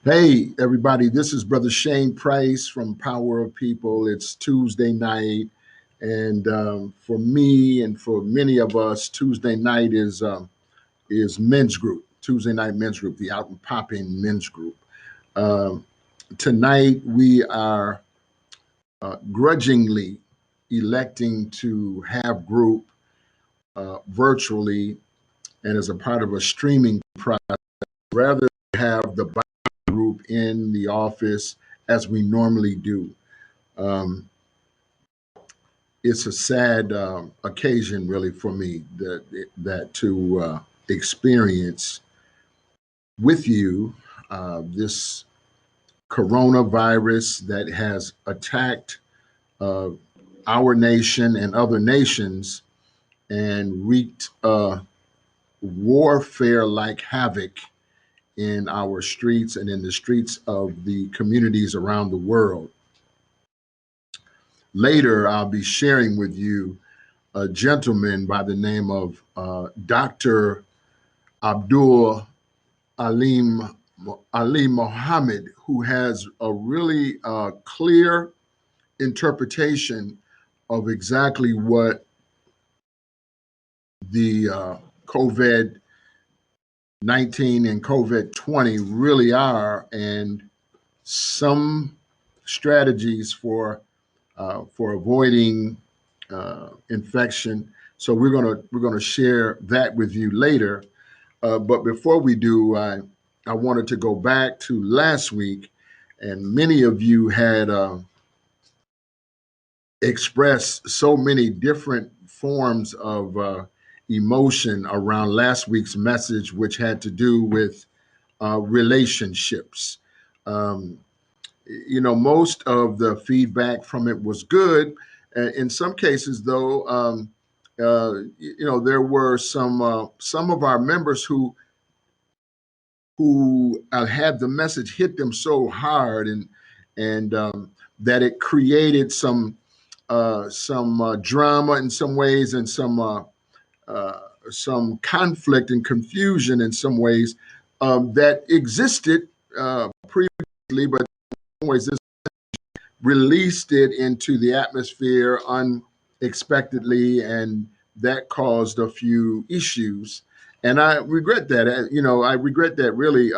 Hey, everybody, this is Brother Shane Price from Power of People. It's Tuesday night. And for me and for many of us, Tuesday night is men's group, Tuesday night men's group, the Out and Popping men's group. Um, Tonight, we are grudgingly electing to have group virtually and as a part of a streaming process rather than have the group in the office as we normally do. Um, it's a sad occasion, really, for me that to experience with you this coronavirus that has attacked uh, our nation and other nations and wreaked warfare like havoc in our streets and in the streets of the communities around the world. Later, I'll be sharing with you a gentleman by the name of Dr. Abdul Alim Ali Mohammed, who has a really clear interpretation of exactly what the COVID 19 and COVID 20 really are, and some strategies for avoiding infection. So we're gonna share that with you later. But before we do, I wanted to go back to last week, and many of you had expressed so many different forms of emotion around last week's message, which had to do with relationships. Um, most of the feedback from it was good. In some cases, though, there were some of our members who had the message hit them so hard and that it created some drama in some ways and uh, some conflict and confusion in some ways that existed previously, but in some ways this released it into the atmosphere unexpectedly, and that caused a few issues. And I regret that. I regret that. Really,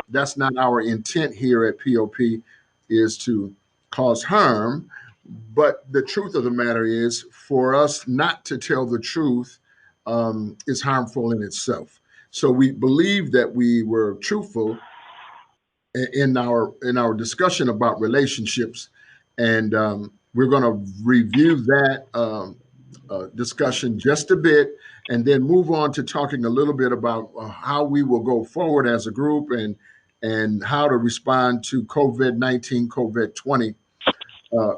that's not our intent here at POP, is to cause harm. But the truth of the matter is, for us not to tell the truth is harmful in itself. So we believe that we were truthful in our discussion about relationships, and we're going to review that discussion just a bit, and then move on to talking a little bit about how we will go forward as a group and how to respond to COVID-19, COVID-20. Uh,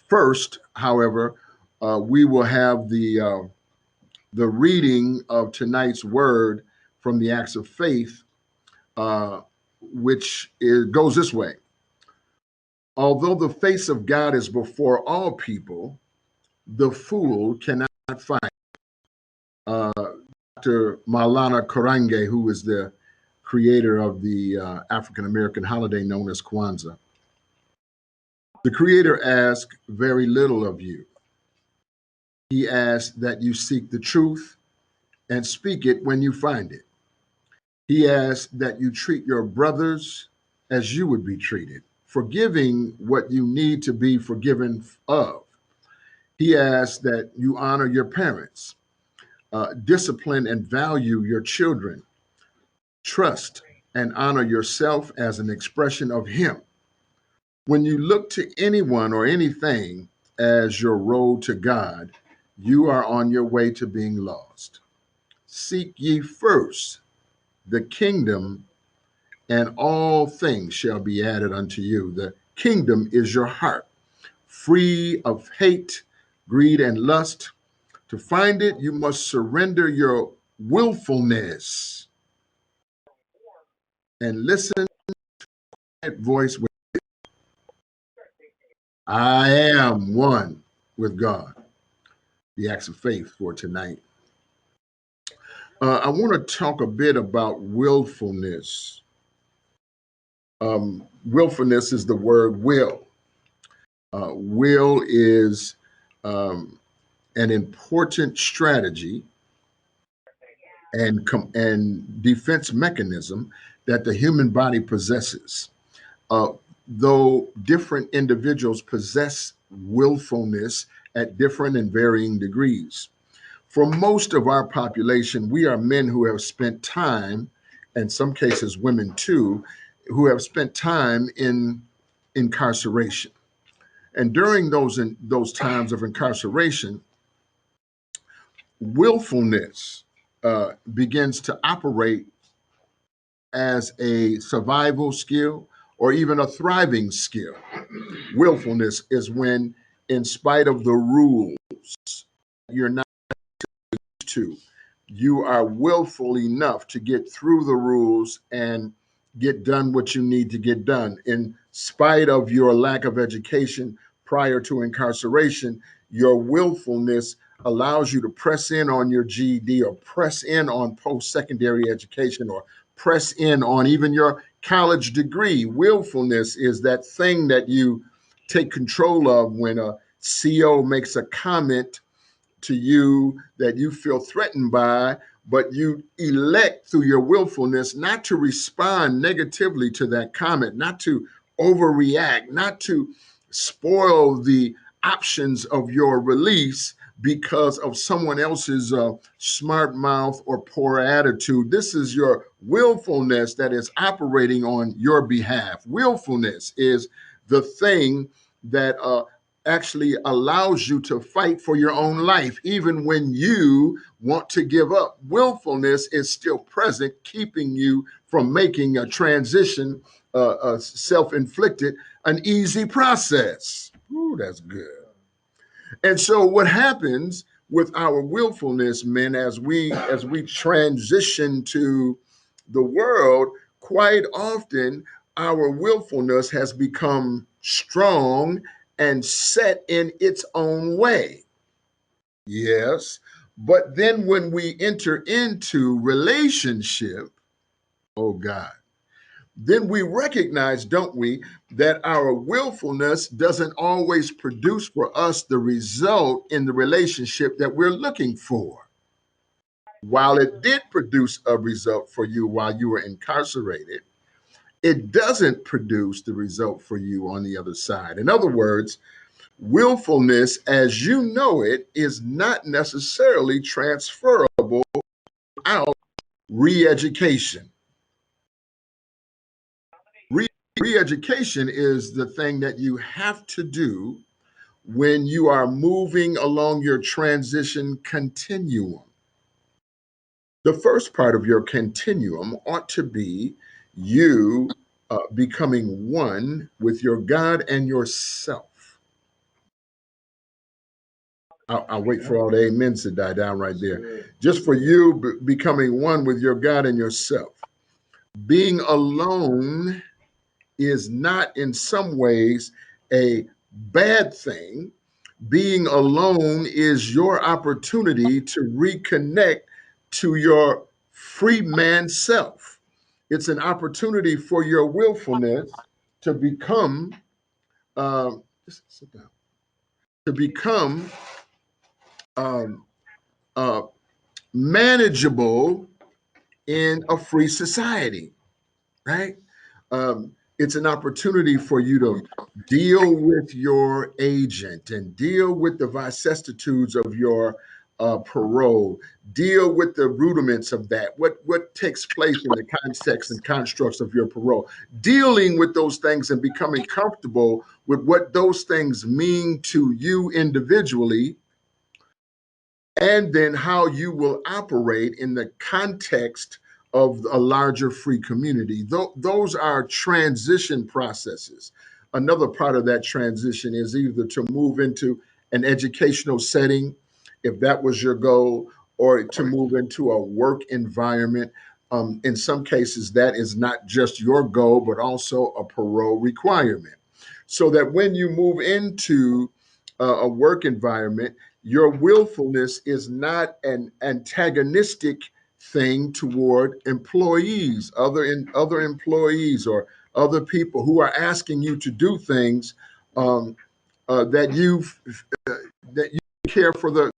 First, however, we will have the reading of tonight's word from the Acts of Faith, uh, goes this way. Although the face of God is before all people, the fool cannot find. Uh, Dr. Maulana Karange, who is the creator of the African American holiday known as Kwanzaa. The creator asks very little of you. He asks that you seek the truth and speak it when you find it. He asks that you treat your brothers as you would be treated, forgiving what you need to be forgiven of. He asks that you honor your parents, discipline and value your children, trust and honor yourself as an expression of Him. When you look to anyone or anything as your road to God, you are on your way to being lost. Seek ye first the kingdom, and all things shall be added unto you. The kingdom is your heart, free of hate, greed, and lust. To find it, you must surrender your willfulness and listen to that voice with, I am one with God. The acts of faith for tonight. I want to talk a bit about willfulness. Willfulness is the word will. Will is um, an important strategy and defense mechanism that the human body possesses. Uh, though different individuals possess willfulness at different and varying degrees. For most of our population, we are men who have spent time, in some cases women too, who have spent time in incarceration. And during those times of incarceration, willfulness begins to operate as a survival skill or even a thriving skill. Willfulness is when, in spite of the rules, you're not to, you are willful enough to get through the rules and get done what you need to get done. In spite of your lack of education prior to incarceration, your willfulness allows you to press in on your GED or press in on post-secondary education or press in on even your college degree. Willfulness is that thing that you take control of when a CEO makes a comment to you that you feel threatened by, but you elect through your willfulness not to respond negatively to that comment, not to overreact, not to spoil the options of your release because of someone else's smart mouth or poor attitude. This is your willfulness that is operating on your behalf. Willfulness is the thing that actually allows you to fight for your own life, even when you want to give up. Willfulness is still present, keeping you from making a transition, self-inflicted, an easy process. Ooh, that's good. And so what happens with our willfulness, men, as we transition to the world, quite often our willfulness has become strong and set in its own way. Yes. But then when we enter into relationship, oh God, then we recognize, don't we, that our willfulness doesn't always produce for us the result in the relationship that we're looking for. While it did produce a result for you while you were incarcerated, it doesn't produce the result for you on the other side. In other words, willfulness, as you know it, is not necessarily transferable out re-education. Re-education is the thing that you have to do when you are moving along your transition continuum. The first part of your continuum ought to be you becoming one with your God and yourself. I'll wait for all the amens to die down right there. Just for you becoming one with your God and yourself. Being alone is not in some ways a bad thing. Being alone is your opportunity to reconnect to your free man self. It's an opportunity for your willfulness to become, just sit down, to become um, uh, manageable in a free society, right? It's an opportunity for you to deal with your agent and deal with the vicissitudes of your parole, deal with the rudiments of that, what takes place in the context and constructs of your parole, dealing with those things and becoming comfortable with what those things mean to you individually, and then how you will operate in the context of a larger free community. Those are transition processes. Another part of that transition is either to move into an educational setting, if that was your goal, or to move into a work environment. In some cases, that is not just your goal, but also a parole requirement. So that when you move into a work environment, your willfulness is not an antagonistic thing toward employees, other employees or other people who are asking you to do things um, that you care for the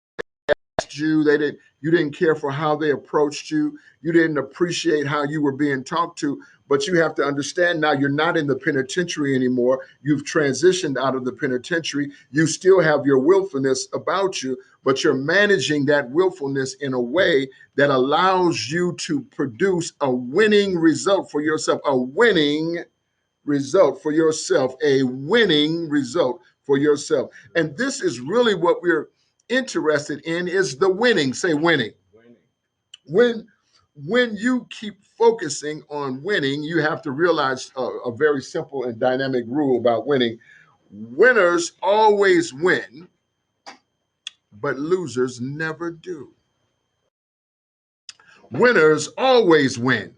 you, you didn't care for how they approached you, you didn't appreciate how you were being talked to. But you have to understand now you're not in the penitentiary anymore. You've transitioned out of the penitentiary. You still have your willfulness about you, but you're managing that willfulness in a way that allows you to produce a winning result for yourself, a winning result for yourself, a winning result for yourself. And this is really what we're interested in, is the winning. Say winning. When you keep focusing on winning, you have to realize a very simple and dynamic rule about winning. Winners always win, but losers never do. Winners always win.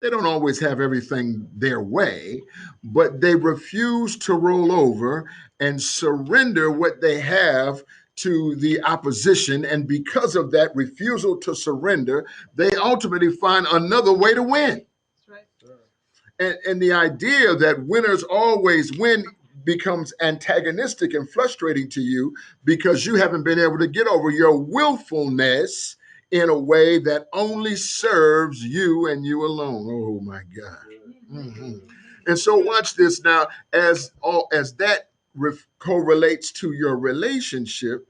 They don't always have everything their way, but they refuse to roll over and surrender what they have to the opposition. And because of that refusal to surrender, they ultimately find another way to win. That's right. And the idea that winners always win becomes antagonistic and frustrating to you because you haven't been able to get over your willfulness in a way that only serves you and you alone. Oh my God. Mm-hmm. And so watch this now, as that correlates to your relationship.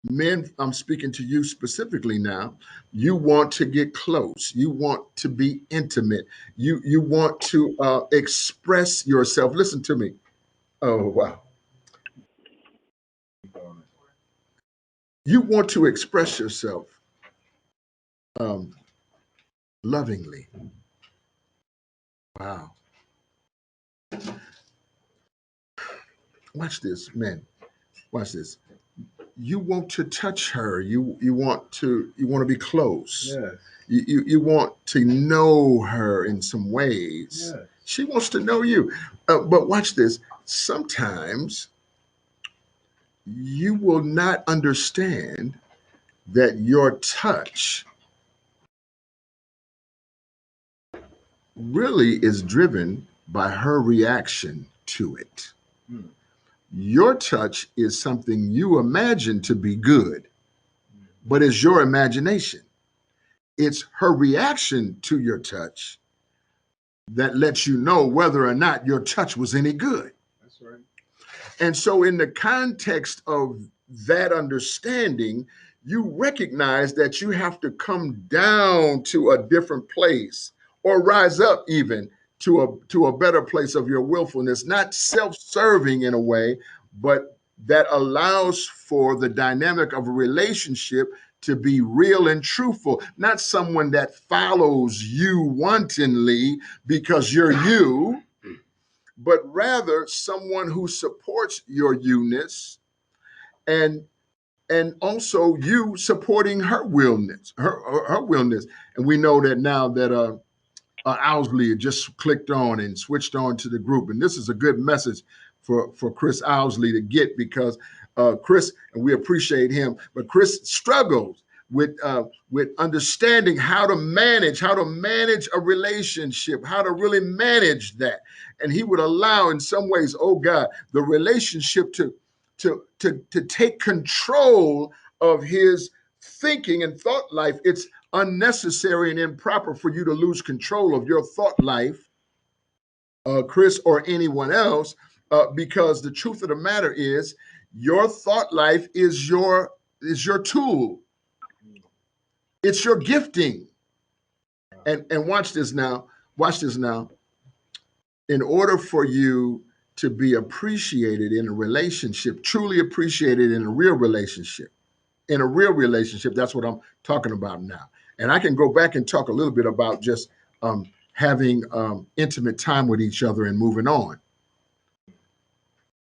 Men, I'm speaking to you specifically now. You want to get close. You want to be intimate. You want to express yourself. Listen to me. Oh wow. You want to express yourself um, lovingly. Wow. Watch this, men. Watch this. You want to touch her. You want to be close. Yes. You want to know her in some ways. Yes. She wants to know you. But watch this. Sometimes you will not understand that your touch really is driven by her reaction to it. Hmm. Your touch is something you imagine to be good, but it's your imagination. It's her reaction to your touch that lets you know whether or not your touch was any good. That's right. And so, in the context of that understanding, you recognize that you have to come down to a different place or rise up even to a better place of your willfulness, not self-serving in a way, but that allows for the dynamic of a relationship to be real and truthful, not someone that follows you wantonly because you're you, but rather someone who supports your you-ness and also you supporting her willness, her willness. And we know that now that Owsley just clicked on and switched on to the group. And this is a good message for Chris Owsley to get, because Chris, and we appreciate him, but Chris struggles with understanding how to manage a relationship, how to really manage that. And he would allow, in some ways, oh God, the relationship to take control of his thinking and thought life. It's unnecessary and improper for you to lose control of your thought life, Chris, or anyone else, because the truth of the matter is your thought life is your tool. It's your gifting. And watch this now. Watch this now. In order for you to be appreciated in a relationship, truly appreciated in a real relationship, that's what I'm talking about now. And I can go back and talk a little bit about just having intimate time with each other and moving on.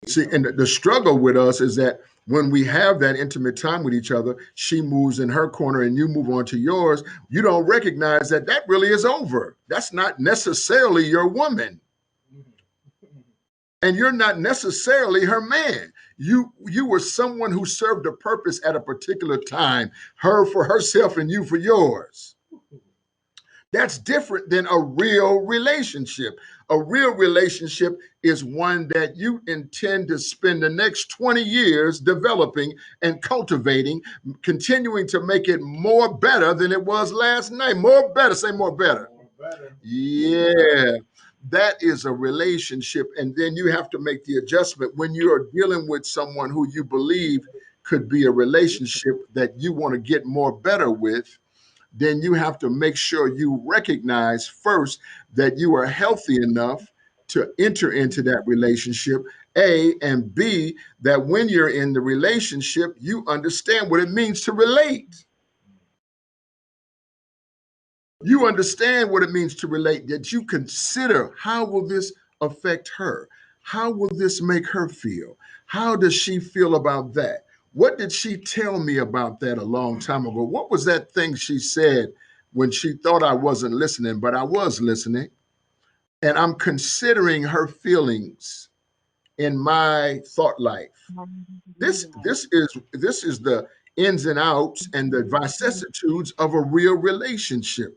See, and the struggle with us is that when we have that intimate time with each other, she moves in her corner and you move on to yours. You don't recognize that really is over. That's not necessarily your woman. And you're not necessarily her man. You were someone who served a purpose at a particular time, her for herself and you for yours. That's different than a real relationship. A real relationship is one that you intend to spend the next 20 years developing and cultivating, continuing to make it more better than it was last night. More better, say more better. More better. Yeah, that is a relationship. And then you have to make the adjustment when you are dealing with someone who you believe could be a relationship that you want to get more better with. Then you have to make sure you recognize first that you are healthy enough to enter into that relationship, A, and B, that when you're in the relationship, you understand what it means to relate. You understand what it means to relate, that you consider, how will this affect her? How will this make her feel? How does she feel about that? What did she tell me about that a long time ago? What was that thing she said when she thought I wasn't listening, but I was listening? And I'm considering her feelings in my thought life. This is the ins and outs and the vicissitudes of a real relationship.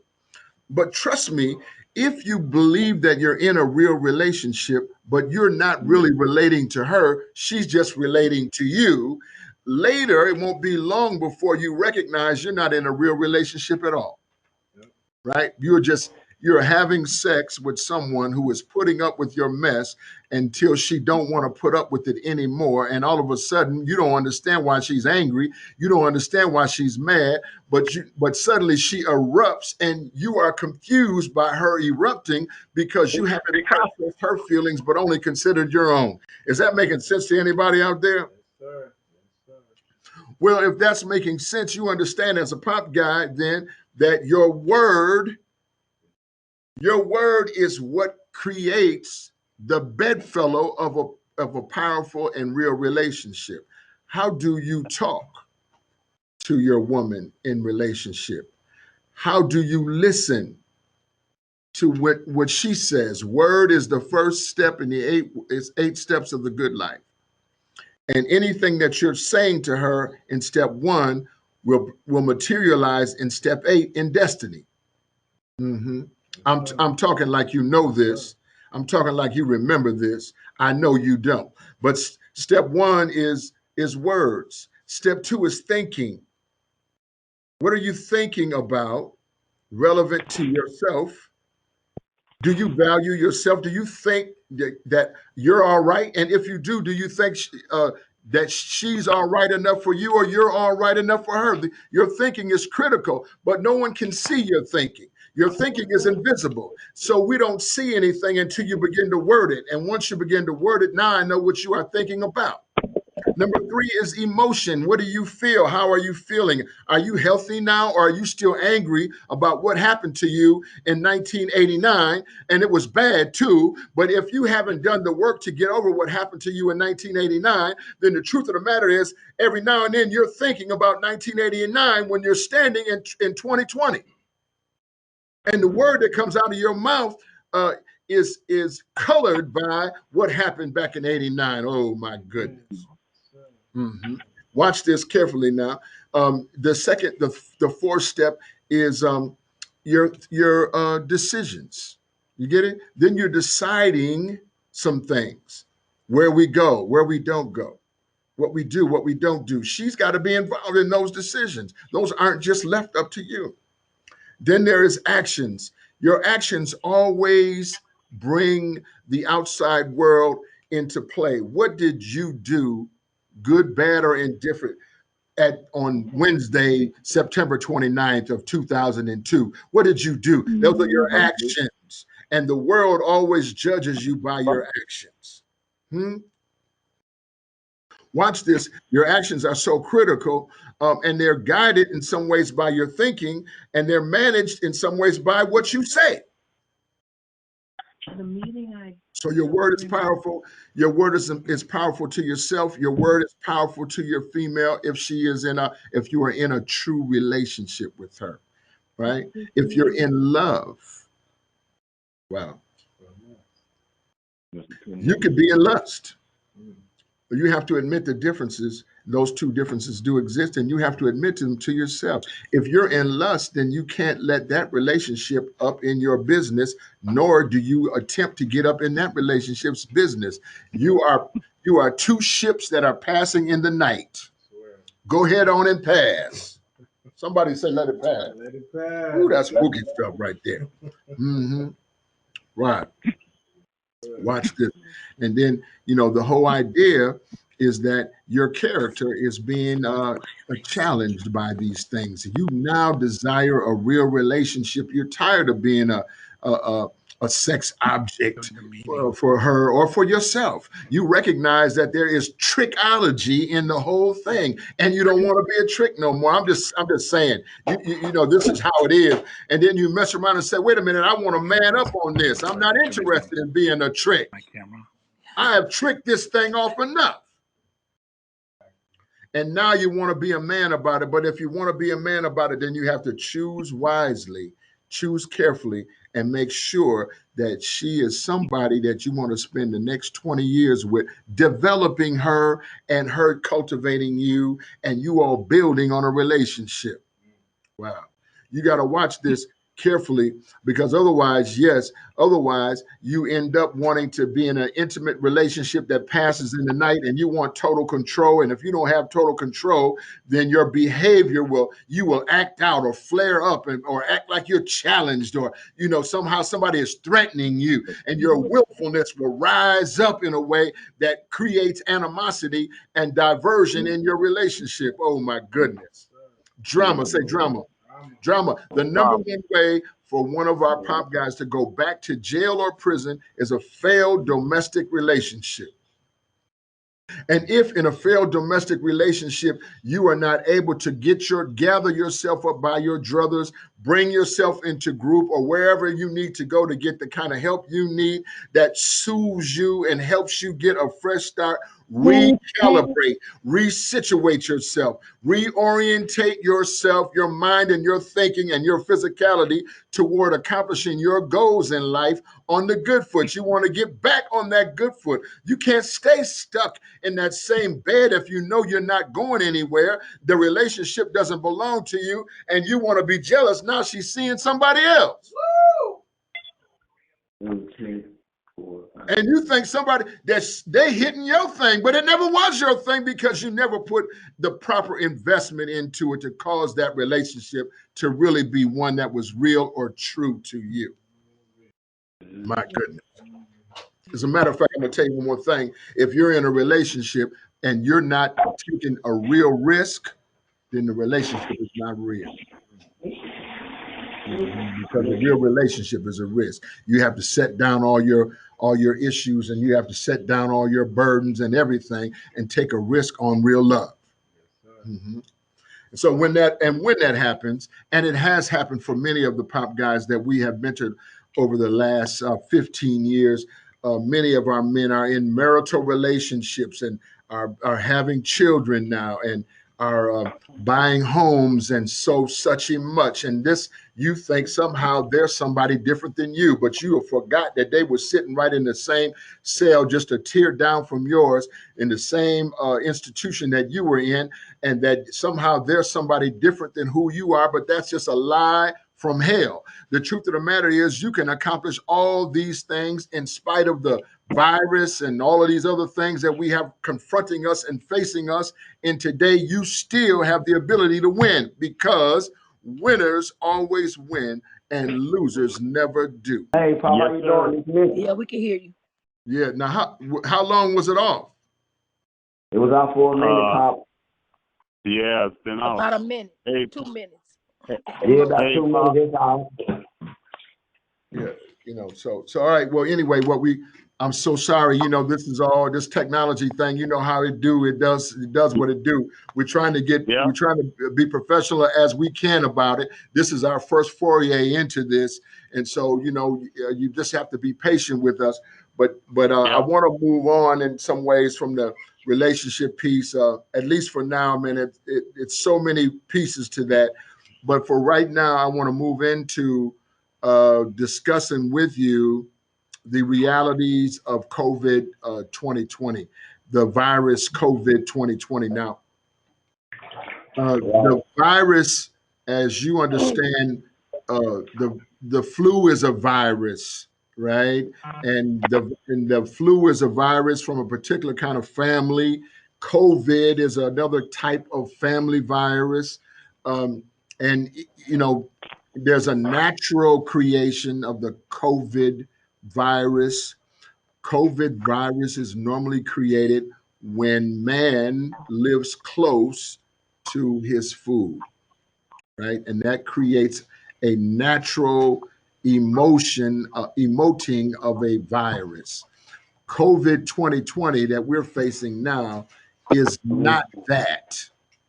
But trust me, if you believe that you're in a real relationship, but you're not really relating to her, she's just relating to you, later it won't be long before you recognize you're not in a real relationship at all. Right? You're having sex with someone who is putting up with your mess until she don't want to put up with it anymore. And all of a sudden, you don't understand why she's angry. You don't understand why she's mad, but suddenly she erupts and you are confused by her erupting because you haven't processed her feelings, but only considered your own. Is that making sense to anybody out there? Yes, sir. Yes, sir. Well, if that's making sense, you understand as a pop guy then that your word is what creates the bedfellow of a powerful and real relationship. How do you talk to your woman in relationship? How do you listen to what she says? Word is the first step in the eight steps of the good life. And anything that you're saying to her in step one will materialize in step eight in destiny. Mhm. I'm talking like you know this. I'm talking like you remember this. I know you don't. But step one is words. Step two is thinking. What are you thinking about relevant to yourself? Do you value yourself? Do you think that you're all right? And if you do you think that she's all right enough for you, or you're all right enough for her? Your thinking is critical, but no one can see your thinking. Your thinking is invisible. So we don't see anything until you begin to word it. And once you begin to word it, now I know what you are thinking about. Number three is emotion. What do you feel? How are you feeling? Are you healthy now, or are you still angry about what happened to you in 1989? And it was bad too. But if you haven't done the work to get over what happened to you in 1989, then the truth of the matter is, every now and then you're thinking about 1989 when you're standing in 2020. And the word that comes out of your mouth is colored by what happened back in 89. Oh my goodness. Mhm. Watch this carefully now. The fourth step is your decisions. You get it? Then you're deciding some things: where we go, where we don't go, what we do, what we don't do. She's got to be involved in those decisions. Those aren't just left up to you. Then there is actions. Your actions always bring the outside world into play. What did you do, good, bad, or indifferent, on Wednesday, September 29th of 2002? What did you do? Those are your actions. And the world always judges you by your actions. Hmm? Watch this. Your actions are so critical, and they're guided in some ways by your thinking, and they're managed in some ways by what you say. So your word is powerful. Your word is powerful to yourself. Your word is powerful to your female if you are in a true relationship with her, right? If you're in love, wow, you could be in lust. You have to admit the differences Those two differences do exist, and you have to admit to them to yourself. If you're in lust, then you can't let that relationship up in your business, nor do you attempt to get up in that relationship's business. You are two ships that are passing in the night. Go ahead on and pass. Somebody say, let it pass. Let it pass. Ooh, that's spooky stuff right there. Mm-hmm. Right. Watch this. And then, the whole idea is that your character is being challenged by these things. You now desire a real relationship. You're tired of being a, a, a sex object for her or for yourself. You recognize that there is trickology in the whole thing, and you don't want to be a trick no more. I'm just saying, this is how it is. And then you mess around and say, wait a minute, I want to man up on this. I'm not interested in being a trick. I have tricked this thing off enough. And now you want to be a man about it. But if you want to be a man about it, then you have to choose wisely, choose carefully, and make sure that she is somebody that you want to spend the next 20 years with, developing her and her cultivating you, and you all building on a relationship. Wow. You got to watch this carefully, because otherwise you end up wanting to be in an intimate relationship that passes in the night, and you want total control. And if you don't have total control, then your behavior you will act out or flare up or act like you're challenged, or somehow somebody is threatening you, and your willfulness will rise up in a way that creates animosity and diversion in your relationship. Oh my goodness. Drama, say drama. Drama. The number one way for one of our pop guys to go back to jail or prison is a failed domestic relationship. And if in a failed domestic relationship, you are not able to gather yourself up by your druthers, bring yourself into group or wherever you need to go to get the kind of help you need that soothes you and helps you get a fresh start, recalibrate, resituate yourself, reorientate yourself, your mind and your thinking and your physicality toward accomplishing your goals in life on the good foot. You want to get back on that good foot. You can't stay stuck in that same bed if you know you're not going anywhere. The relationship doesn't belong to you, and you want to be jealous. Now she's seeing somebody else. Woo! And you think they hitting your thing, but it never was your thing because you never put the proper investment into it to cause that relationship to really be one that was real or true to you. My goodness. As a matter of fact, I'm going to tell you one more thing. If you're in a relationship and you're not taking a real risk, then the relationship is not real. Because a real relationship is a risk. You have to set down all your issues, and you have to set down all your burdens and everything, and take a risk on real love. Mm-hmm. So when that happens, and it has happened for many of the pop guys that we have mentored over the last 15 years, many of our men are in marital relationships and are having children now, and are buying homes and such and much. And this, you think somehow they're somebody different than you, but you have forgot that they were sitting right in the same cell, just a tear down from yours, in the same institution that you were in, and that somehow they're somebody different than who you are. But that's just a lie from hell. The truth of the matter is, you can accomplish all these things in spite of the virus and all of these other things that we have confronting us and facing us. And today, you still have the ability to win, because winners always win and losers never do. Hey, Paul, how you doing? Yeah, we can hear you. Yeah. Now, how long was it off? It was off for a minute, Pop. Yeah, it's been off. About a minute, 2 minutes. Yeah, about 2 minutes. It's off. Yeah, so all right. Well, anyway, I'm so sorry. This is all this technology thing. You know how it does what it do. We're trying to be professional as we can about it. This is our first foray into this, and so you just have to be patient with us. But I want to move on in some ways from the relationship piece, at least for now. I mean, it's so many pieces to that, but for right now, I want to move into discussing with you the realities of COVID 2020, the virus COVID 2020. Now, The virus, as you understand, the flu is a virus, right? And the flu is a virus from a particular kind of family. COVID is another type of family virus, and you know, there's a natural creation of the COVID virus. COVID virus is normally created when man lives close to his food, right? And that creates a natural emoting of a virus. COVID 2020 that we're facing now is not that,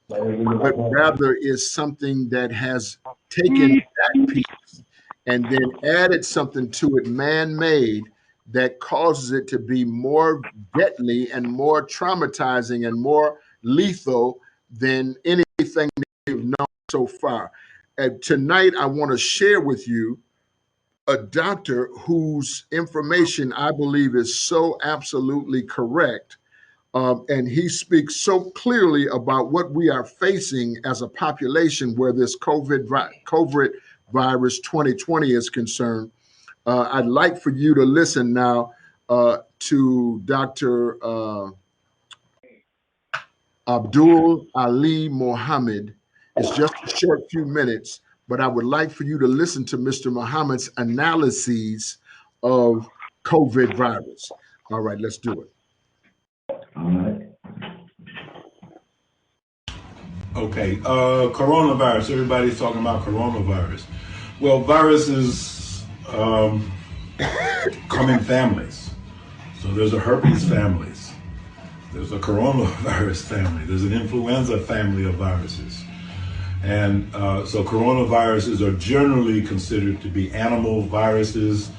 but rather is something that has taken that piece and then added something to it man-made that causes it to be more deadly and more traumatizing and more lethal than anything we've known so far. And tonight, I want to share with you a doctor whose information I believe is so absolutely correct. And he speaks so clearly about what we are facing as a population where this COVID virus 2020 is concerned. I'd like for you to listen now to Dr. Abdul Ali Mohammed. It's just a short few minutes, but I would like for you to listen to Mr. Mohammed's analyses of COVID virus. All right, let's do it. Okay, coronavirus. Everybody's talking about coronavirus. Well, viruses come in families. So there's a herpes families. There's a coronavirus family. There's an influenza family of viruses. And so coronaviruses are generally considered to be animal viruses.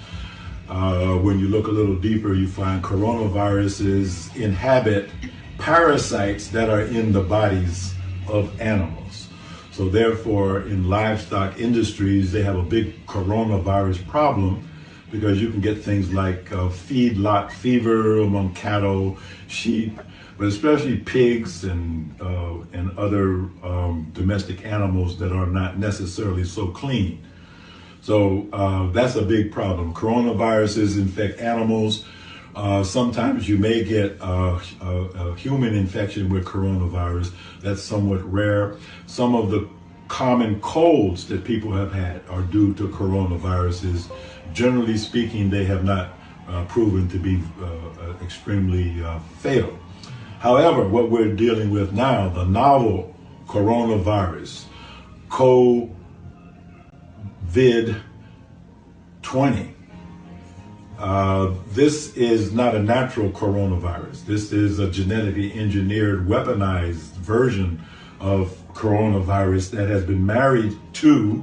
When you look a little deeper, you find coronaviruses inhabit parasites that are in the bodies of animals. So therefore, in livestock industries, they have a big coronavirus problem because you can get things like feedlot fever among cattle, sheep, but especially pigs and other domestic animals that are not necessarily so clean. So that's a big problem. Coronaviruses infect animals. Sometimes you may get a human infection with coronavirus. That's somewhat rare. Some of the common colds that people have had are due to coronaviruses. Generally speaking, they have not proven to be extremely fatal. However, what we're dealing with now, the novel coronavirus, COVID-20, this is not a natural coronavirus. This is a genetically engineered, weaponized version of coronavirus that has been married to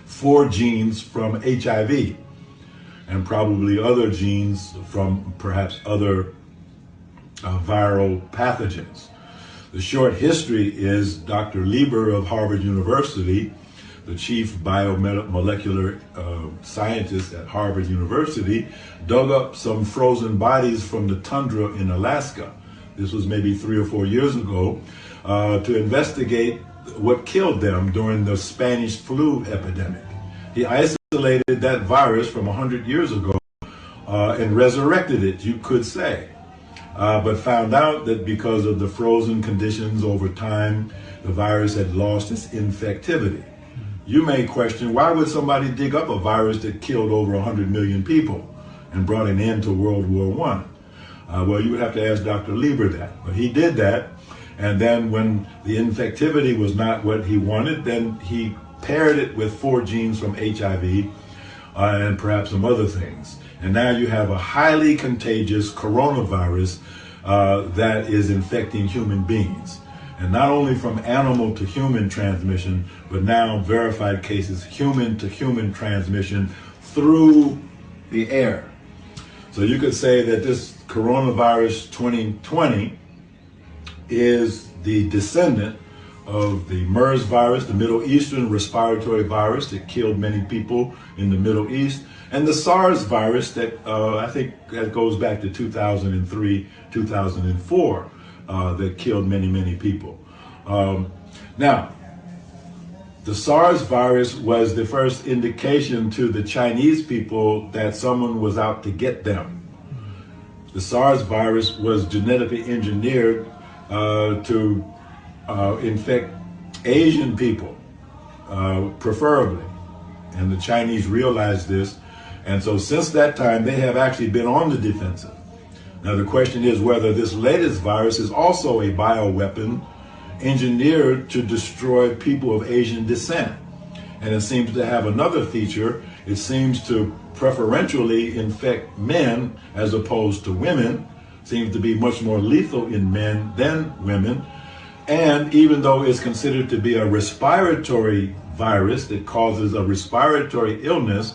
4 genes from HIV and probably other genes from perhaps other viral pathogens. The short history is Dr. Lieber of Harvard University, the chief biomolecular scientist at Harvard University, dug up some frozen bodies from the tundra in Alaska. This was maybe 3 or 4 years ago, to investigate what killed them during the Spanish flu epidemic. He isolated that virus from 100 years ago and resurrected it, you could say. But found out that because of the frozen conditions over time, the virus had lost its infectivity. You may question, why would somebody dig up a virus that killed over 100 million people and brought an end to World War I? Well, you would have to ask Dr. Lieber that. But he did that, and then when the infectivity was not what he wanted, then he paired it with 4 genes from HIV and perhaps some other things. And now you have a highly contagious coronavirus that is infecting human beings. And not only from animal to human transmission, but now verified cases human to human transmission through the air. So you could say that this coronavirus 2020 is the descendant of the MERS virus, the Middle Eastern respiratory virus that killed many people in the Middle East, and the SARS virus that I think that goes back to 2003, 2004, that killed many, many people. Now, the SARS virus was the first indication to the Chinese people that someone was out to get them. The SARS virus was genetically engineered to infect Asian people, preferably. And the Chinese realized this. And so since that time, they have actually been on the defensive. Now, the question is whether this latest virus is also a bioweapon engineered to destroy people of Asian descent. And it seems to have another feature. It seems to preferentially infect men as opposed to women. Seems to be much more lethal in men than women. And even though it's considered to be a respiratory virus that causes a respiratory illness,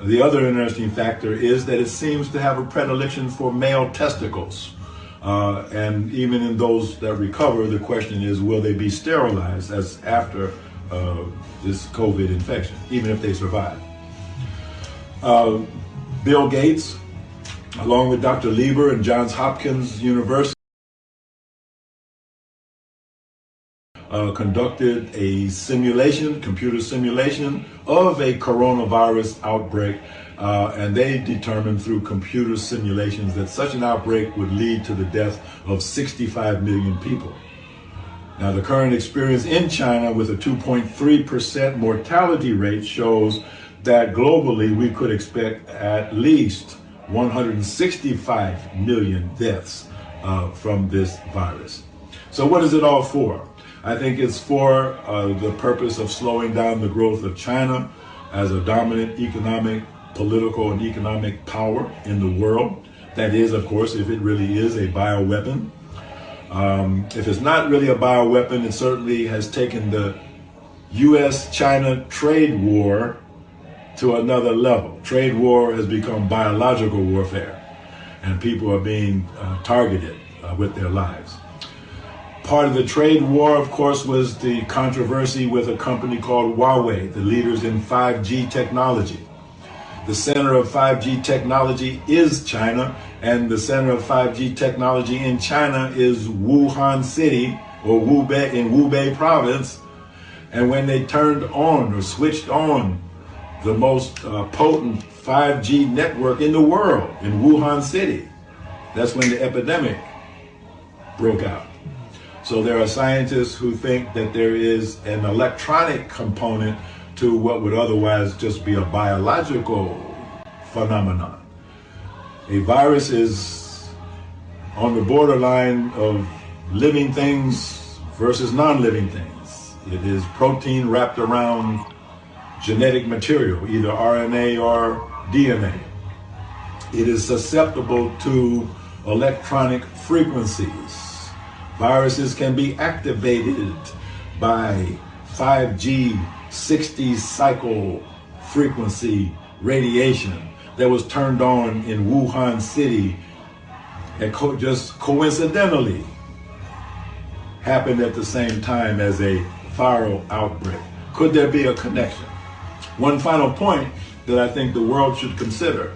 the other interesting factor is that it seems to have a predilection for male testicles. And even in those that recover, the question is, will they be sterilized as after this COVID infection, even if they survive? Bill Gates, along with Dr. Lieber and Johns Hopkins University, conducted a simulation, computer simulation of a coronavirus outbreak, and they determined through computer simulations that such an outbreak would lead to the death of 65 million people. Now, the current experience in China with a 2.3% mortality rate shows that globally we could expect at least 165 million deaths from this virus. So what is it all for? I think it's for the purpose of slowing down the growth of China as a dominant economic, political, and economic power in the world. That is, of course, if it really is a bioweapon. If it's not really a bioweapon, it certainly has taken the U.S.-China trade war to another level. Trade war has become biological warfare, and people are being targeted with their lives. Part of the trade war, of course, was the controversy with a company called Huawei, the leaders in 5G technology. The center of 5G technology is China, and the center of 5G technology in China is Wuhan City, or Hubei, in Hubei province. And when they turned on or switched on the most potent 5G network in the world in Wuhan City, that's when the epidemic broke out. So there are scientists who think that there is an electronic component to what would otherwise just be a biological phenomenon. A virus is on the borderline of living things versus non-living things. It is protein wrapped around genetic material, either RNA or DNA. It is susceptible to electronic frequencies. Viruses can be activated by 5G 60 cycle frequency radiation that was turned on in Wuhan City and just coincidentally happened at the same time as a viral outbreak. Could there be a connection? One final point that I think the world should consider.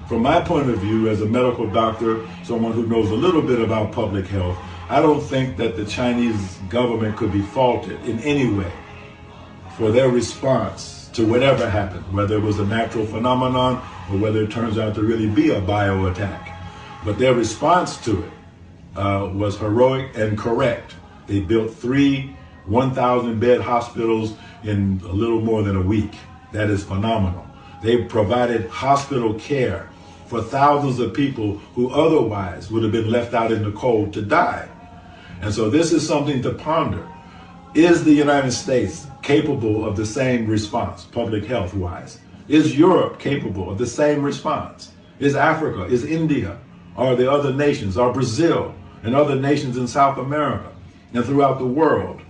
From my point of view as a medical doctor, someone who knows a little bit about public health, I don't think that the Chinese government could be faulted in any way for their response to whatever happened, whether it was a natural phenomenon or whether it turns out to really be a bio attack. But their response to it was heroic and correct. They built 3 1,000-bed hospitals in a little more than a week. That is phenomenal. They provided hospital care for thousands of people who otherwise would have been left out in the cold to die. And so this is something to ponder. Is the United States capable of the same response, public health wise? Is Europe capable of the same response? Is Africa, is India, are the other nations, are Brazil and other nations in South America and throughout the world?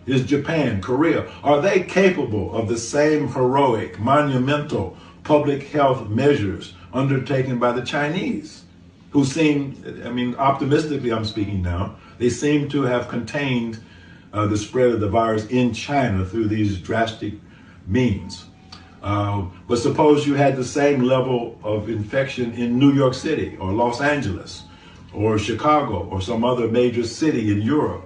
Is Japan, Korea, are they capable of the same heroic, monumental public health measures undertaken by the Chinese, who seem, optimistically I'm speaking now, they seem to have contained the spread of the virus in China through these drastic means. But suppose you had the same level of infection in New York City or Los Angeles or Chicago or some other major city in Europe.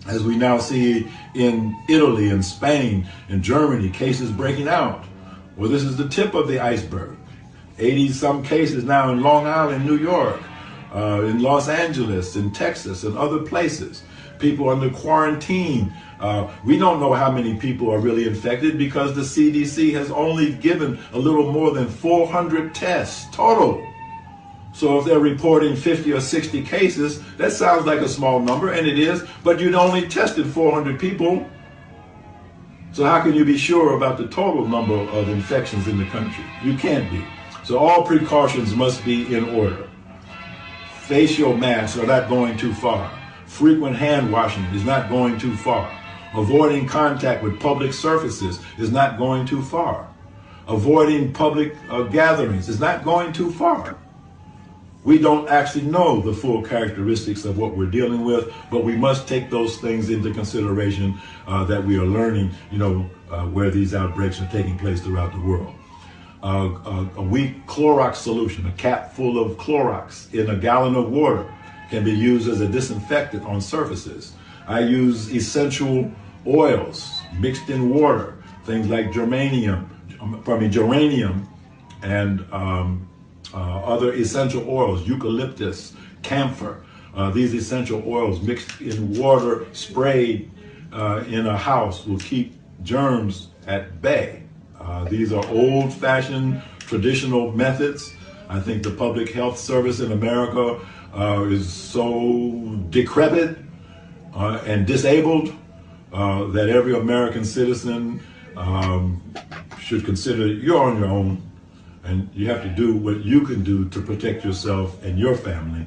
as we now see in Italy and Spain and Germany, cases breaking out. Well, this is the tip of the iceberg. 80-some cases now in Long Island, New York, in Los Angeles, in Texas, and other places. People under quarantine. We don't know how many people are really infected because the CDC has only given a little more than 400 tests total. So if they're reporting 50 or 60 cases, that sounds like a small number, and it is, but you'd only tested 400 people. So how can you be sure about the total number of infections in the country? You can't be. So all precautions must be in order. Facial masks are not going too far. Frequent hand washing is not going too far. Avoiding contact with public surfaces is not going too far. Avoiding public gatherings is not going too far. We don't actually know the full characteristics of what we're dealing with, but we must take those things into consideration that we are learning, where these outbreaks are taking place throughout the world. A weak Clorox solution, a cap full of Clorox in a gallon of water, can be used as a disinfectant on surfaces. I use essential oils mixed in water, things like geranium, and other essential oils, eucalyptus, camphor. These essential oils mixed in water, sprayed in a house, will keep germs at bay. These are old-fashioned, traditional methods. I think the public health service in America is so decrepit and disabled that every American citizen should consider you're on your own, and you have to do what you can do to protect yourself and your family,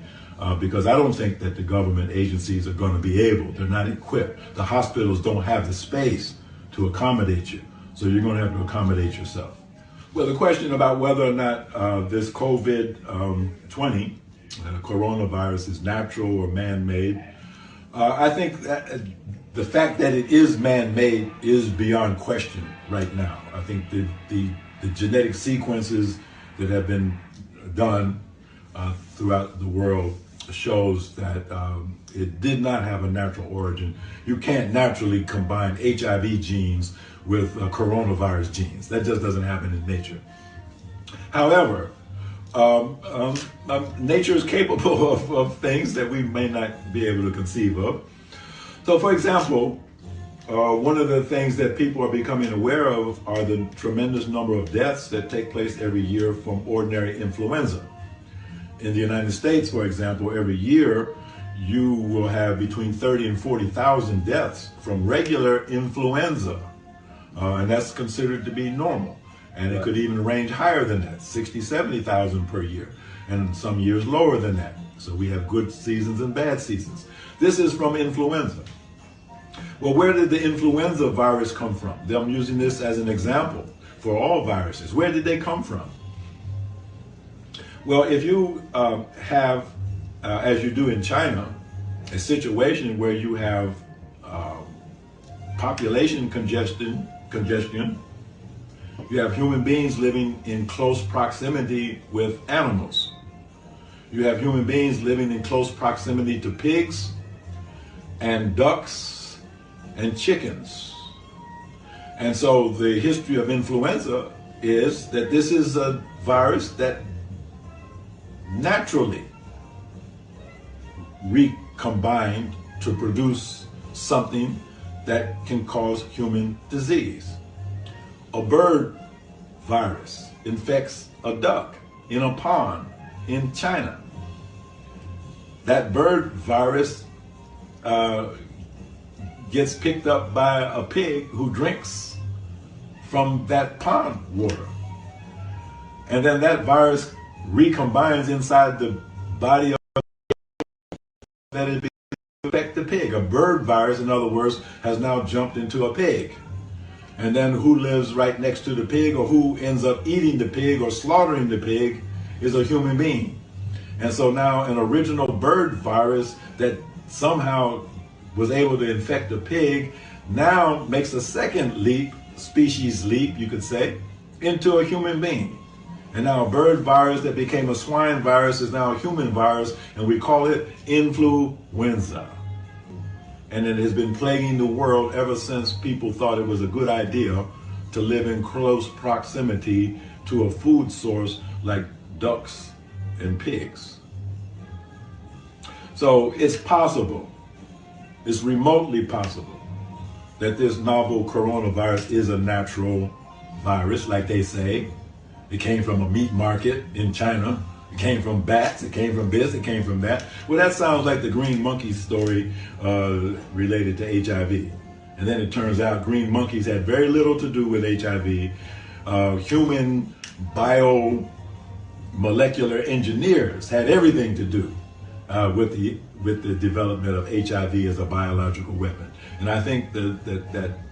because I don't think that the government agencies are going to be able. They're not equipped. The hospitals don't have the space to accommodate you, so you're going to have to accommodate yourself. Well, the question about whether or not this COVID-20 coronavirus is natural or man-made, I think that the fact that it is man-made is beyond question right now. I think the genetic sequences that have been done throughout the world shows that it did not have a natural origin. You can't naturally combine HIV genes with coronavirus genes. That just doesn't happen in nature. However, nature is capable of things that we may not be able to conceive of. So, for example, one of the things that people are becoming aware of are the tremendous number of deaths that take place every year from ordinary influenza. In the United States, for example, every year you will have between 30 and 40,000 deaths from regular influenza, and that's considered to be normal. And it could even range higher than that, 60, 70,000 per year, and some years lower than that. So we have good seasons and bad seasons. This is from influenza. Well, where did the influenza virus come from? I'm using this as an example for all viruses. Where did they come from? Well, if you have, as you do in China, a situation where you have population congestion, you have human beings living in close proximity with animals. You have human beings living in close proximity to pigs and ducks and chickens. And so the history of influenza is that this is a virus that naturally recombined to produce something that can cause human disease. A bird virus infects a duck in a pond in China. That bird virus gets picked up by a pig who drinks from that pond water. And then that virus recombines inside the body of that it affect the pig. A bird virus, in other words, has now jumped into a pig. And then who lives right next to the pig, or who ends up eating the pig or slaughtering the pig, is a human being. And so now an original bird virus that somehow was able to infect a pig now makes a second leap, species leap, you could say, into a human being. And now a bird virus that became a swine virus is now a human virus, and we call it influenza. and it has been plaguing the world ever since people thought it was a good idea to live in close proximity to a food source like ducks and pigs. So it's possible, it's remotely possible, that this novel coronavirus is a natural virus, like they say. It came from a meat market in China. It came from bats. It came from this. It came from that. Well, that sounds like the green monkey story related to HIV. And then it turns out green monkeys had very little to do with HIV. Human biomolecular engineers had everything to do with the development of HIV as a biological weapon. And I think that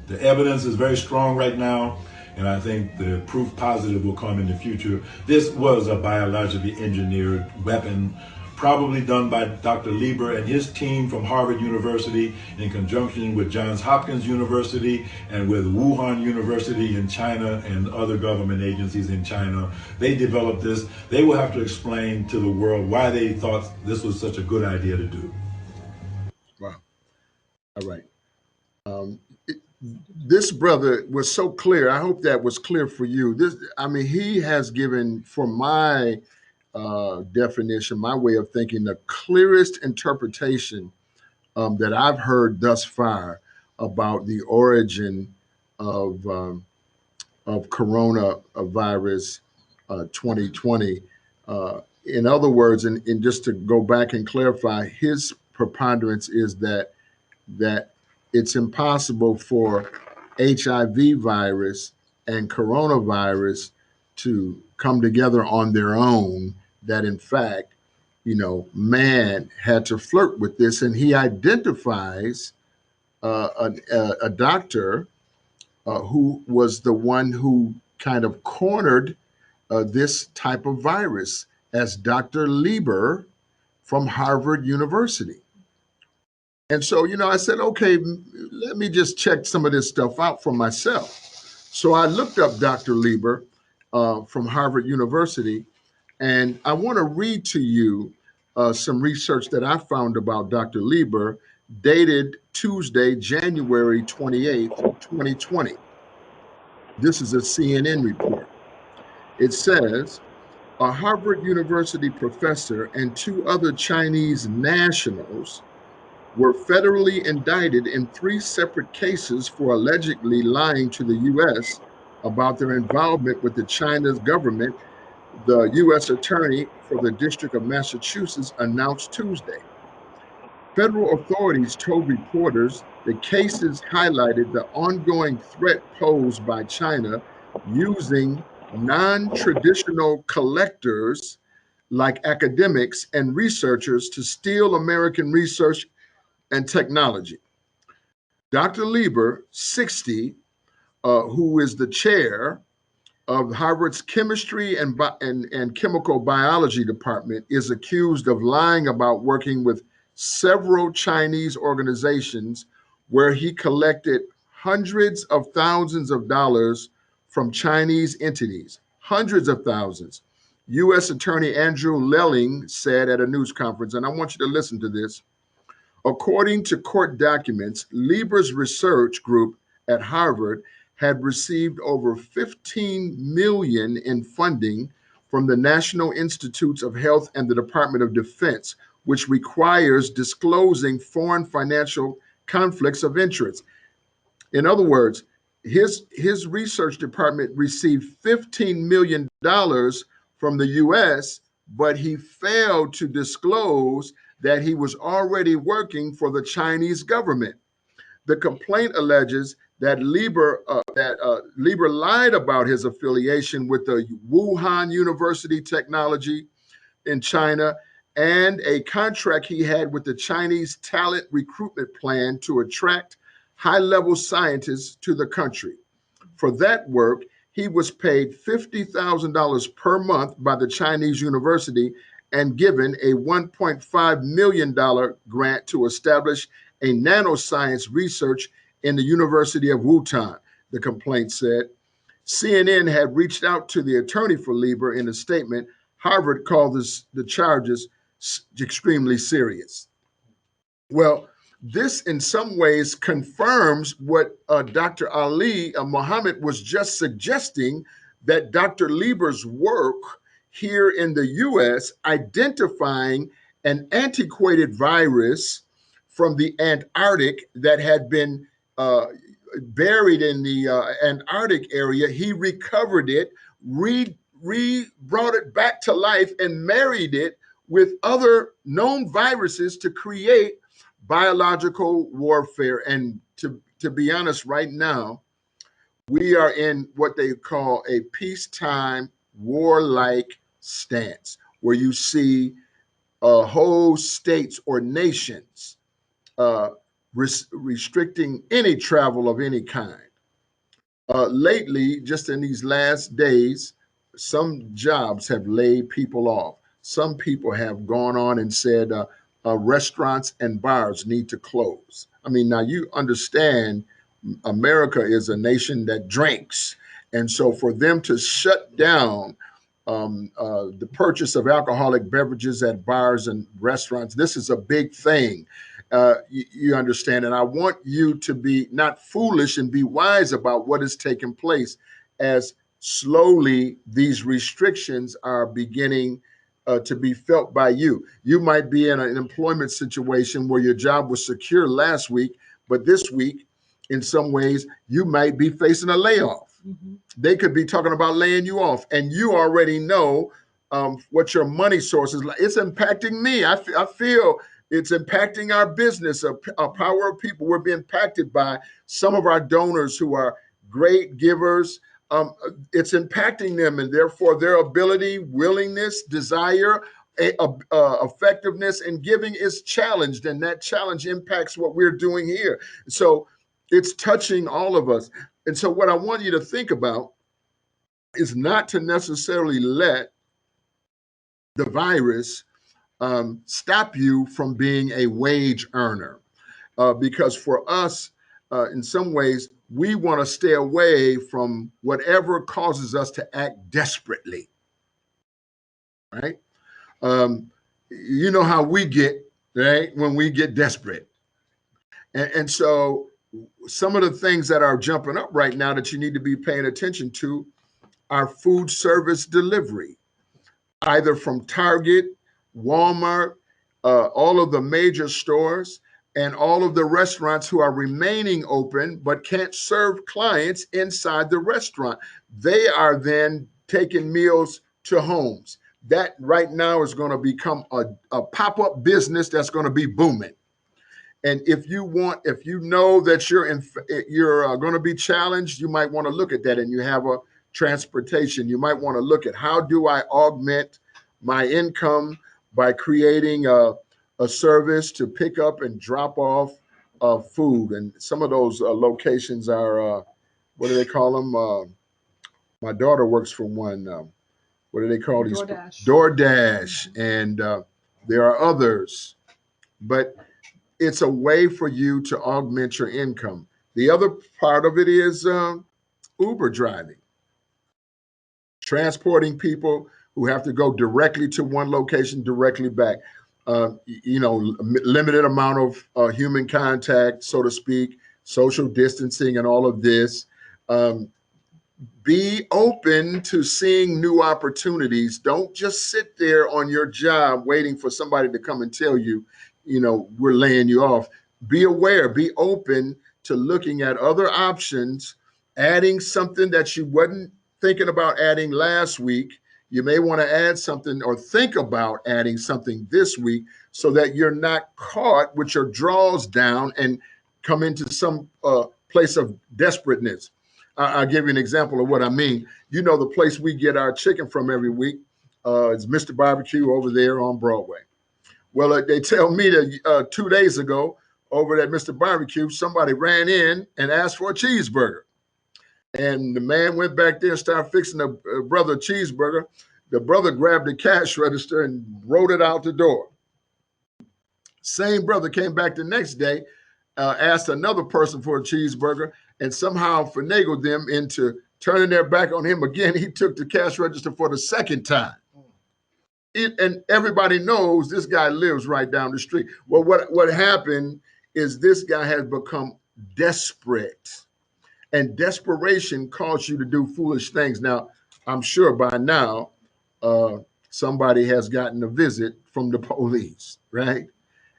the evidence is very strong right now, and I think the proof positive will come in the future. This was a biologically engineered weapon, probably done by Dr. Lieber and his team from Harvard University in conjunction with Johns Hopkins University and with Wuhan University in China and other government agencies in China. They developed this. They will have to explain to the world why they thought this was such a good idea to do. Wow. All right. This brother was so clear. I hope that was clear for you. He has given, for my definition, my way of thinking, the clearest interpretation that I've heard thus far about the origin of coronavirus 2020. In other words, and just to go back and clarify, his preponderance is that it's impossible for HIV virus and coronavirus to come together on their own, that in fact, man had to flirt with this. And he identifies a doctor who was the one who kind of cornered this type of virus as Dr. Lieber from Harvard University. And so, I said, okay, let me just check some of this stuff out for myself. So I looked up Dr. Lieber from Harvard University, and I want to read to you some research that I found about Dr. Lieber, dated Tuesday, January 28th, 2020. This is a CNN report. It says, a Harvard University professor and two other Chinese nationals were federally indicted in 3 separate cases for allegedly lying to the U.S. about their involvement with the China's government, the U.S. Attorney for the District of Massachusetts announced Tuesday. Federal authorities told reporters the cases highlighted the ongoing threat posed by China using non-traditional collectors like academics and researchers to steal American research and technology. Dr. Lieber, 60, who is the chair of Harvard's chemistry and chemical biology department, is accused of lying about working with several Chinese organizations where he collected hundreds of thousands of dollars from Chinese entities, hundreds of thousands. U.S. Attorney Andrew Lelling said at a news conference, and I want you to listen to this. According to court documents, Lieber's research group at Harvard had received over $15 million in funding from the National Institutes of Health and the Department of Defense, which requires disclosing foreign financial conflicts of interest. In other words, his research department received $15 million from the U.S., but he failed to disclose that he was already working for the Chinese government. The complaint alleges that Lieber lied about his affiliation with the Wuhan University Technology in China and a contract he had with the Chinese talent recruitment plan to attract high-level scientists to the country. For that work, he was paid $50,000 per month by the Chinese university and given a $1.5 million grant to establish a nanoscience research in the University of Wuhan, the complaint said. CNN had reached out to the attorney for Lieber in a statement. Harvard called the charges extremely serious. Well, this in some ways confirms what Dr. Ali Muhammad was just suggesting, that Dr. Lieber's work here in the US identifying an antiquated virus from the Antarctic that had been buried in the Antarctic area. He recovered it, brought it back to life, and married it with other known viruses to create biological warfare. And to be honest, right now, we are in what they call a peacetime warlike stance, where you see whole states or nations restricting any travel of any kind. Lately, just in these last days, some jobs have laid people off. Some people have gone on and said restaurants and bars need to close. I mean, now you understand America is a nation that drinks. And so for them to shut down the purchase of alcoholic beverages at bars and restaurants, this is a big thing. You understand, and I want you to be not foolish and be wise about what is taking place as slowly these restrictions are beginning to be felt by you. You might be in an employment situation where your job was secure last week, but this week, in some ways, you might be facing a layoff. Mm-hmm. They could be talking about laying you off, and you already know what your money source is like. It's impacting me. I feel it's impacting our business, a power of people. We're being impacted by some of our donors who are great givers. It's impacting them, and therefore their ability, willingness, desire, effectiveness in giving is challenged, and that challenge impacts what we're doing here. So it's touching all of us. And so what I want you to think about is not to necessarily let the virus stop you from being a wage earner. Because for us, in some ways, we want to stay away from whatever causes us to act desperately, right? You know how we get, right, when we get desperate. And so some of the things that are jumping up right now that you need to be paying attention to are food service delivery, either from Target, Walmart, all of the major stores, and all of the restaurants who are remaining open but can't serve clients inside the restaurant. They are then taking meals to homes. That right now is going to become a pop-up business that's going to be booming. And if you know that you're going to be challenged, you might want to look at that. And you have a transportation. You might want to look at, how do I augment my income by creating a service to pick up and drop off food. And some of those locations are, what do they call them? My daughter works for one. What do they call these? DoorDash. DoorDash. And there are others. But it's a way for you to augment your income. The other part of it is Uber driving, transporting people who have to go directly to one location, directly back. Limited amount of human contact, so to speak, social distancing and all of this. Be open to seeing new opportunities. Don't just sit there on your job waiting for somebody to come and tell you, we're laying you off. Be aware, be open to looking at other options, adding something that you wasn't thinking about adding last week. You may want to add something or think about adding something this week so that you're not caught with your draws down and come into some place of desperateness. I'll give you an example of what I mean. The place we get our chicken from every week is Mr. Barbecue over there on Broadway. Well, they tell me that 2 days ago over at Mr. Barbecue, somebody ran in and asked for a cheeseburger. And the man went back there and started fixing the brother a cheeseburger. The brother grabbed the cash register and wrote it out the door. Same brother came back the next day, asked another person for a cheeseburger, and somehow finagled them into turning their back on him again. He took the cash register for the second time. And everybody knows this guy lives right down the street. Well, what happened is this guy has become desperate, and desperation caused you to do foolish things. Now, I'm sure by now, uh, somebody has gotten a visit from the police, right?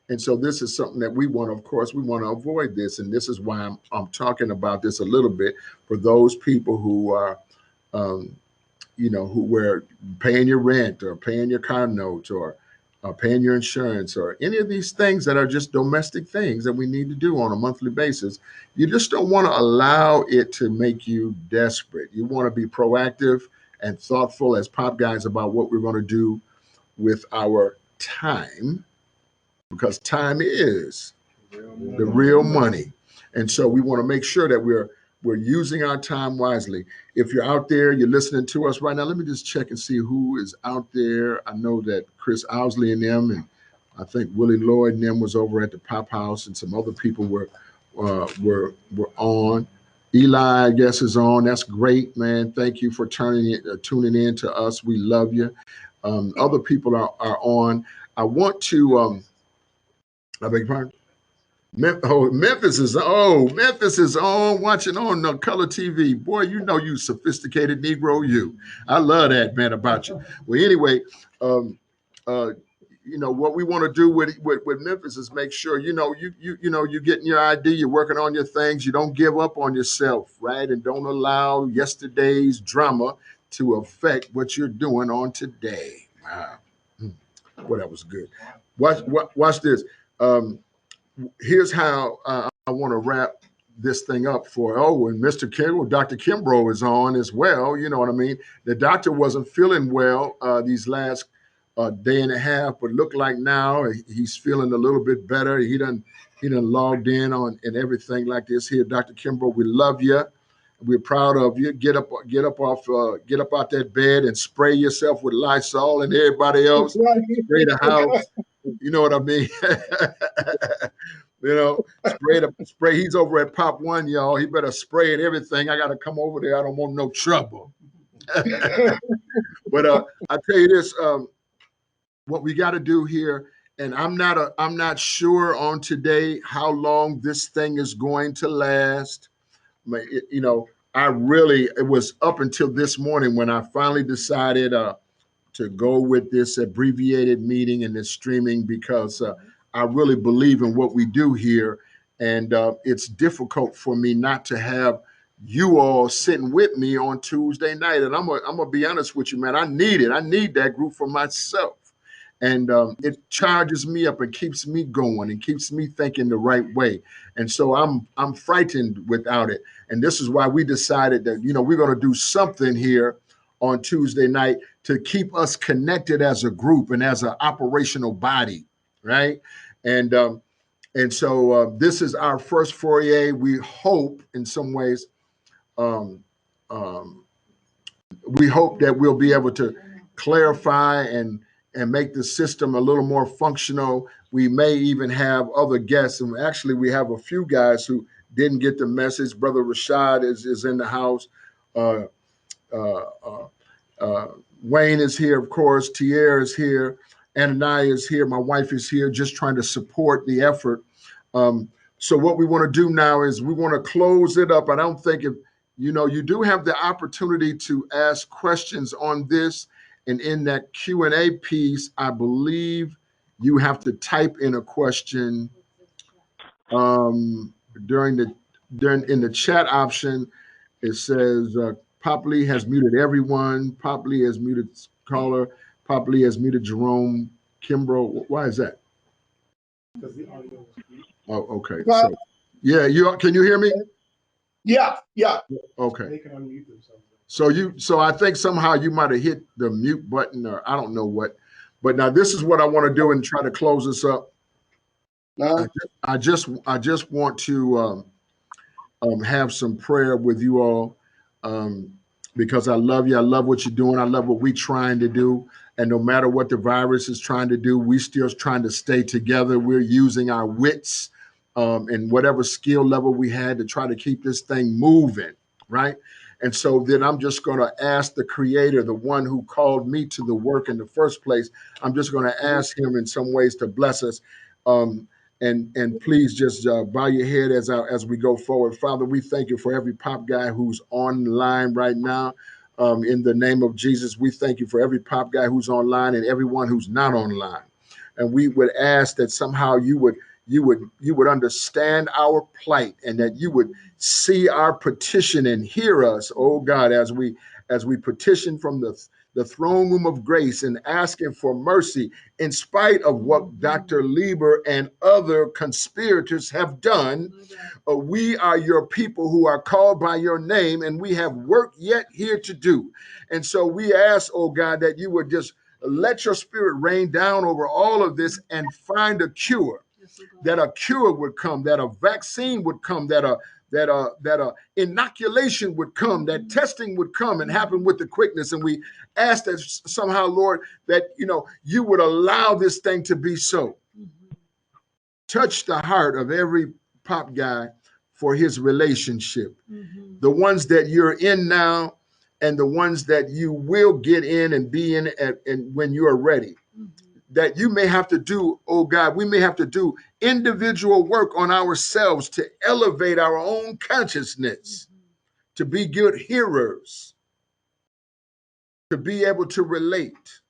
And so this is something that we want, of course, we want to avoid this. And this is why I'm talking about this a little bit for those people who are, um, who were paying your rent or paying your car note or paying your insurance or any of these things that are just domestic things that we need to do on a monthly basis. You just don't want to allow it to make you desperate. You want to be proactive and thoughtful as pop guys about what we're going to do with our time, because time is the real money. And so we want to make sure that we're using our time wisely. If you're out there, you're listening to us right now, let me just check and see who is out there. I know that Chris Owsley and them, and I think Willie Lloyd and them was over at the Pop House, and some other people were on. Eli, I guess, is on. That's great, man. Thank you for tuning in to us. We love you. Other people are on. I want to, I beg your pardon? Memphis is on, watching on the color TV. Boy, you sophisticated Negro. I love that, man, about you. Well, anyway, what we want to do with Memphis is make sure you're getting your ID, you're working on your things, you don't give up on yourself, right? And don't allow yesterday's drama to affect what you're doing on today. Wow, boy, that was good. Watch this. Here's how I want to wrap this thing up and Mr. Kimbrough, Dr. Kimbrough is on as well. You know what I mean? The doctor wasn't feeling well these last day and a half, but look like now he's feeling a little bit better. He done logged in on and everything like this here. Dr. Kimbrough, we love you. We're proud of you. Get up out that bed and spray yourself with Lysol, and everybody else spray the house. You know what I mean? Spray. He's over at Pop One, y'all. He better spray and everything. I got to come over there. I don't want no trouble. But I tell you this, what we got to do here, and I'm not sure on today how long this thing is going to last. It was up until this morning when I finally decided to go with this abbreviated meeting and this streaming, because I really believe in what we do here. And it's difficult for me not to have you all sitting with me on Tuesday night. And I'm gonna be honest with you, man. I need it. I need that group for myself. And it charges me up and keeps me going and keeps me thinking the right way. And so I'm frightened without it. And this is why we decided that, we're going to do something here on Tuesday night to keep us connected as a group and as an operational body, right? And so this is our first foray. We hope in some ways, we hope that we'll be able to clarify and make the system a little more functional. We may even have other guests. And actually, we have a few guys who didn't get the message. Brother Rashad is in the house. Wayne is here, of course. Tierre is here. Ananiah is here. My wife is here, just trying to support the effort. So what we want to do now is we want to close it up. I don't think you do have the opportunity to ask questions on this. And in that Q&A piece, I believe you have to type in a question in the chat option. It says, Pop Lee has muted everyone. Pop Lee has muted caller. Pop Lee has muted Jerome Kimbrough. Why is that? Because the audio. Oh, okay. So, yeah, can you hear me? Yeah. Okay. They can unmute themselves. So I think somehow you might have hit the mute button, or I don't know what. But now this is what I want to do and try to close this up. I just want to have some prayer with you all, because I love you. I love what you're doing. I love what we're trying to do. And no matter what the virus is trying to do, we still trying to stay together. We're using our wits and whatever skill level we had to try to keep this thing moving, right? And so then I'm just going to ask the Creator, the one who called me to the work in the first place, I'm just going to ask him in some ways to bless us. and please just bow your head as we go forward. Father, we thank you for every pop guy who's online right now. In the name of Jesus, we thank you for every pop guy who's online and everyone who's not online. And we would ask that somehow you would understand our plight, and that you would see our petition and hear us, oh God, as we petition from the throne room of grace and asking for mercy in spite of what Dr. Lieber and other conspirators have done. We are your people who are called by your name, and we have work yet here to do. And so we ask, oh God, that you would just let your spirit rain down over all of this and find a cure, that a cure would come, that a vaccine would come, that a inoculation would come, that testing would come and happen with the quickness. And we ask that somehow, Lord, that you would allow this thing to be so. Touch the heart of every pop guy for his relationship, the ones that you're in now and the ones that you will get in and be in and when you are ready. That you may have to do, oh God, we may have to do individual work on ourselves to elevate our own consciousness, to be good hearers, to be able to relate.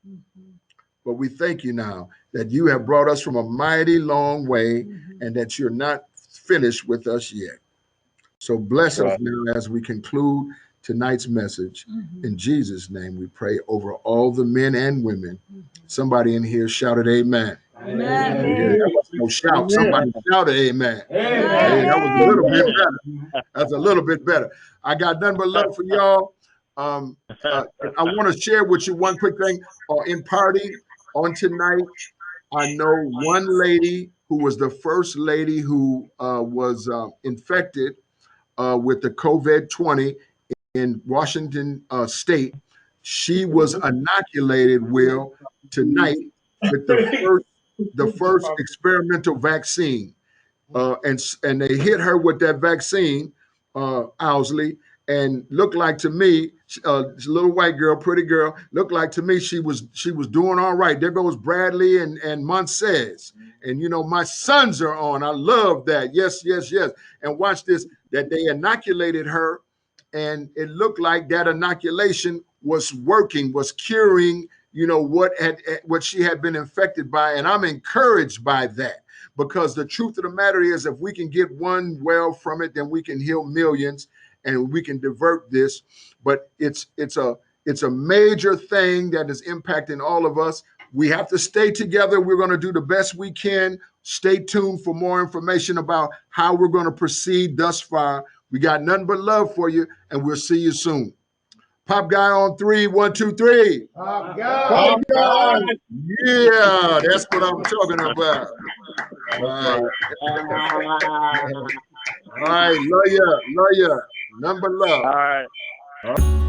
But we thank you now that you have brought us from a mighty long way and that you're not finished with us yet. So bless us now as we conclude tonight's message. In Jesus' name we pray over all the men and women. Somebody in here shouted amen. Amen. Yeah, that was no shout. Somebody shouted amen. Hey, that was a little bit better. That's a little bit better. I got nothing but love for y'all. I want to share with you one quick thing. In party on tonight, I know one lady who was the first lady who was infected with the COVID-20 in Washington State. She was inoculated, Will, tonight with the first experimental vaccine. And they hit her with that vaccine, Owsley, and looked like to me, little white girl, pretty girl, looked like to me she was doing all right. There goes Bradley and Montez. And my sons are on. I love that. Yes, yes, yes. And watch this, that they inoculated her, and it looked like that inoculation was working, was curing, what she had been infected by. And I'm encouraged by that. Because the truth of the matter is, if we can get one well from it, then we can heal millions and we can divert this. But it's a major thing that is impacting all of us. We have to stay together. We're going to do the best we can. Stay tuned for more information about how we're going to proceed thus far. We got nothing but love for you, and we'll see you soon. Pop guy on 3, 1, 2, 3. Pop guy. Yeah, that's what I'm talking about. All right, love ya. Number love. All right.